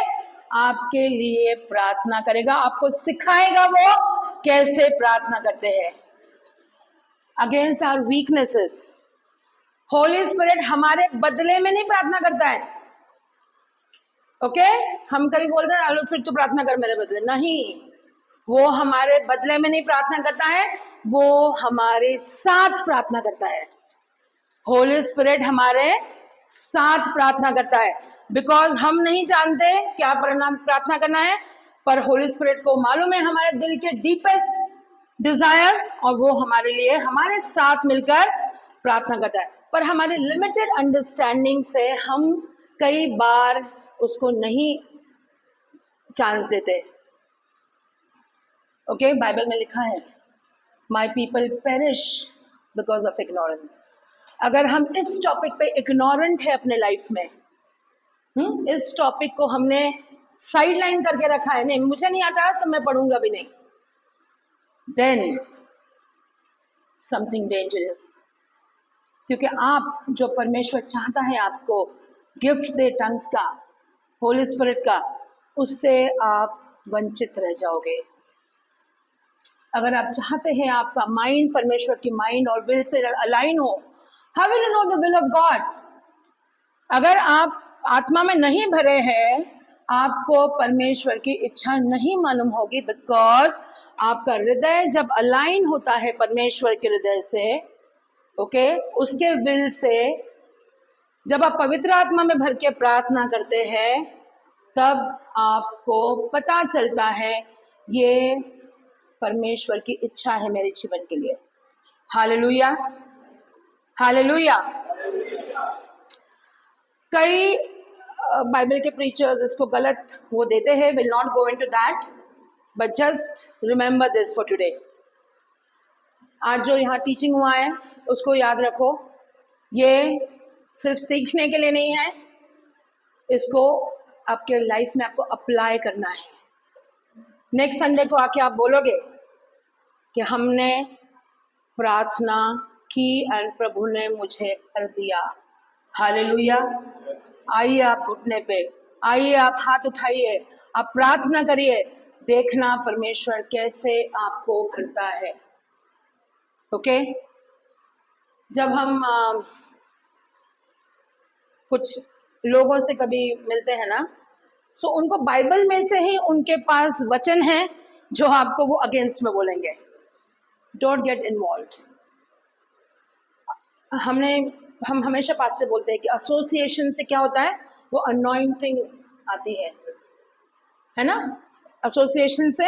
आपके लिए प्रार्थना करेगा, आपको सिखाएगा वो कैसे प्रार्थना करते हैं against our weaknesses. Holy spirit हमारे बदले में नहीं प्रार्थना करता है। ओके हम कभी बोलते हैं होली स्पिरिट तू प्रार्थना कर मेरे बदले, नहीं, वो हमारे बदले में नहीं प्रार्थना करता है, वो हमारे साथ प्रार्थना करता है। होली स्पिरिट हमारे साथ प्रार्थना करता है, बिकॉज हम नहीं जानते क्या प्रार्थना करना है, पर होली स्पिरिट को मालूम है हमारे दिल के डीपेस्ट डिजायर, और वो हमारे लिए हमारे साथ मिलकर प्रार्थना करता है। पर हमारे लिमिटेड अंडरस्टैंडिंग से हम कई बार उसको नहीं चांस देते। ओके बाइबल में लिखा है my people perish because of ignorance. अगर हम इस टॉपिक पे इग्नोरेंट है अपने लाइफ में, इस टॉपिक को हमने साइड लाइन करके रखा है, नहीं मुझे नहीं आता तो मैं पढ़ूंगा भी नहीं, देन समथिंग डेंजरस। क्योंकि आप जो परमेश्वर चाहता है आपको गिफ्ट दे टंग्स का, होली स्पिरिट का, उससे आप वंचित रह जाओगे। अगर आप चाहते हैं आपका माइंड परमेश्वर की माइंड और विल से अलाइन हो, how will you know the will of God? अगर आप आत्मा में नहीं भरे हैं, आपको परमेश्वर की इच्छा नहीं मालूम होगी, बिकॉज आपका हृदय जब अलाइन होता है परमेश्वर के हृदय से, ओके उसके विल से, जब आप पवित्र आत्मा में भर के प्रार्थना करते हैं, तब आपको पता चलता है ये परमेश्वर की इच्छा है मेरे जीवन के लिए। Hallelujah hallelujah. कई बाइबल के प्रीचर्स इसको गलत वो देते हैं, will not go into that, but just remember this for today. आज जो यहाँ टीचिंग हुआ है उसको याद रखो, ये सिर्फ सीखने के लिए नहीं है, इसको आपके लाइफ में आपको अप्लाई करना है। नेक्स्ट संडे को आके आप बोलोगे कि हमने प्रार्थना की और प्रभु ने मुझे कर दिया। हालेलुया। आइए आप घुटने पे, आइए आप हाथ उठाइए, आप प्रार्थना करिए, देखना परमेश्वर कैसे आपको भरता है। ओके जब हम कुछ लोगों से कभी मिलते हैं ना, सो उनको बाइबल में से ही उनके पास वचन है जो आपको वो अगेंस्ट में बोलेंगे। Don't get involve. हम हमेशा पास से बोलते हैं कि एसोसिएशन से क्या होता है, वो अनॉइंटिंग आती है ना, एसोसिएशन से,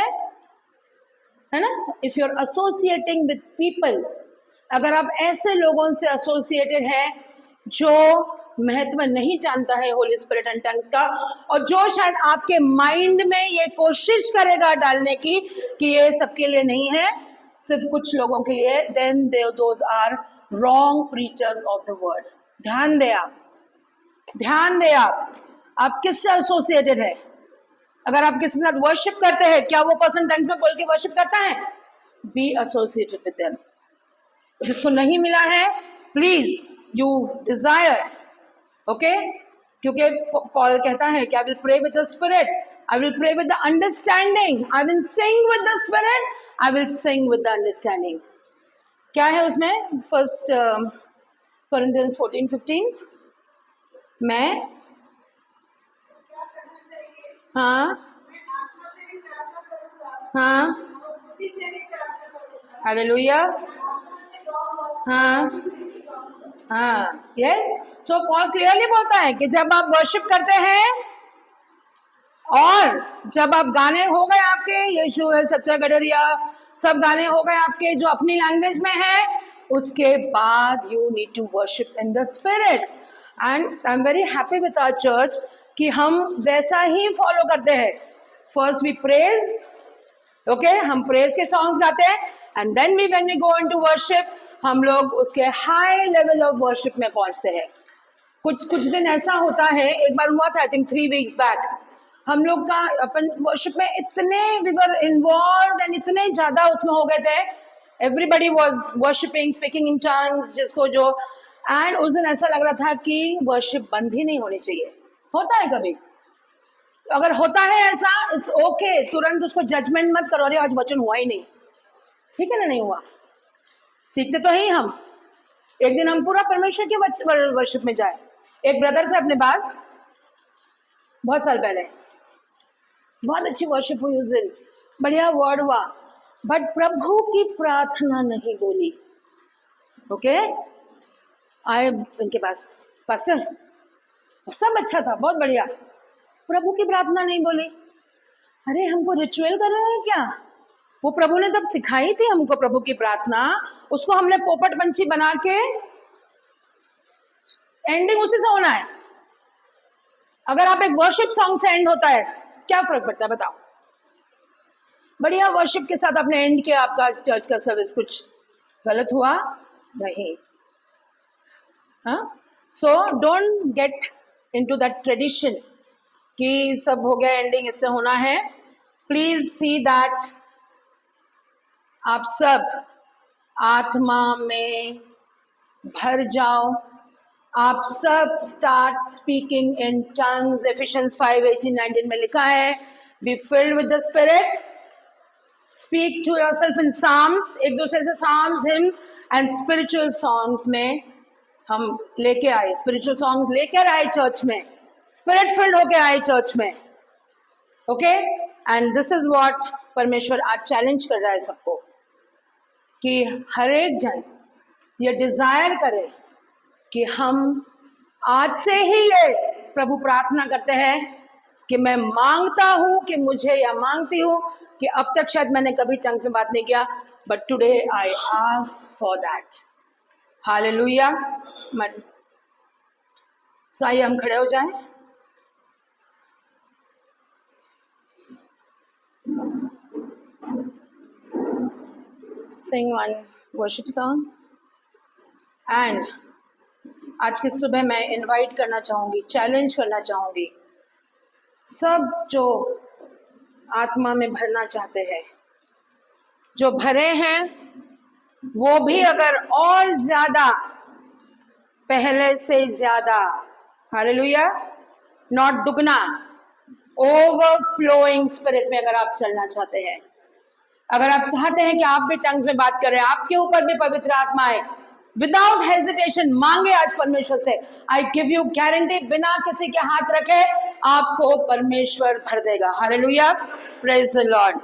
है ना। If you are associating with people, अगर आप ऐसे लोगों से एसोसिएटेड हैं जो महत्व नहीं जानता है होली स्पिरिट एंड टंग्स का, और जो शायद आपके माइंड में ये कोशिश करेगा डालने की कि ये सबके लिए नहीं है, सिर्फ कुछ लोगों के लिए, then those are wrong preachers of the word. ध्यान दे आप, ध्यान दे आप किससे एसोसिएटेड है। अगर आप किसी के साथ वर्शिप करते हैं, क्या वो पर्सन टंग्स में बोल के वर्शिप करता है? Be associated with them. जिसको नहीं मिला है, प्लीज यू डिजायर, ओके, क्योंकि पॉल कहता है कि I will pray with the spirit, I will pray with the understanding, I will sing with the spirit, I will sing with the understanding. क्या है उसमें? फर्स्ट कोरिन्थियंस 14:15 में, हाँ हाँ हालेलुया, हाँ हाँ यस। सो पॉल क्लियरली बोलता है कि जब आप वर्शिप करते हैं और जब आप गाने हो गए आपके, यीशु है सच्चा गडरिया, सब गाने हो गए आपके जो अपनी लैंग्वेज में है, उसके बाद you need to worship in the spirit. And I am very happy with our church कि हम वैसा ही फॉलो करते हैं। फर्स्ट वी प्रेज, ओके, हम प्रेज के सॉन्ग्स गाते हैं, and then when we go into worship, हम लोग उसके हाई लेवल ऑफ वर्शिप में पहुंचते हैं। कुछ दिन ऐसा होता है, एक बार हुआ था आई थिंक 3 weeks बैक, हम लोग का अपन वर्शिप में इतने वी वर इन्वॉल्व एंड इतने ज्यादा उसमें हो गए थे, everybody was worshipping, speaking in tongues, जिसको जो, एंड उस दिन ऐसा लग रहा था कि वर्शिप बंद ही नहीं होनी चाहिए। होता है कभी, अगर होता है ऐसा, इट्स ओके, तुरंत उसको जजमेंट मत करो, अरे आज वचन हुआ ही नहीं, ठीक है ना, नहीं हुआ, सीखते तो ही हम। एक दिन हम पूरा परमेश्वर के वर्शिप में जाए, एक ब्रदर थे अपने पास, बहुत साल पहले, बहुत अच्छी वर्शिप हुई उस दिन, बढ़िया वर्ड हुआ, बट प्रभु की प्रार्थना नहीं बोली। ओके, आए इनके पास, पास्टर सब अच्छा था, बहुत बढ़िया, प्रभु की प्रार्थना नहीं बोली। अरे हमको रिचुअल कर रहे हैं क्या? वो प्रभु ने तब सिखाई थी हमको प्रभु की प्रार्थना, उसको हमने पोपट पंछी बना के एंडिंग उसी से होना है। अगर आप एक वर्शिप सॉन्ग से एंड होता है, क्या फर्क पड़ता है बताओ? बढ़िया वर्शिप के साथ आपने एंड किया, आपका चर्च का सर्विस कुछ गलत हुआ नहीं। हाँ, so don't get into that tradition कि सब हो गया, एंडिंग इससे होना है। प्लीज सी दैट आप सब आत्मा में भर जाओ, आप सब start speaking in tongues. Ephesians 5:18-19 में लिखा है, be filled with the spirit, speak to yourself in psalms, एक दूसरे से psalms, hymns and spiritual songs में हम लेके आए, स्पिरिचुअल सॉन्ग्स लेकर आए चर्च में, स्पिरिट फिल्ड होके आए चर्च में। Okay, and this is what परमेश्वर आज चैलेंज कर रहा है सबको, कि हर एक जन ये डिजायर करे कि हम आज से ही ये प्रभु प्रार्थना करते हैं कि मैं मांगता हूं कि मुझे, या मांगती हूं कि अब तक शायद मैंने कभी टंग्स में बात नहीं किया, but today I ask for that. Hallelujah. So आइए हम खड़े हो जाएं। Sing one worship song, and आज की सुबह मैं इनवाइट करना चाहूंगी, चैलेंज करना चाहूंगी सब जो आत्मा में भरना चाहते हैं, जो भरे हैं वो भी अगर और ज्यादा, पहले से ज्यादा, हालेलुया, नॉट दुगना, ओवरफ्लोइंग स्पिरिट में अगर आप चलना चाहते हैं, अगर आप चाहते हैं कि आप भी टंग्स में बात करें, आपके ऊपर भी पवित्र आत्मा है, विदाउट हेजिटेशन मांगे आज परमेश्वर से। आई गिव यू गारंटी, बिना किसी के हाथ रखे आपको परमेश्वर भर देगा। Hallelujah, praise the Lord.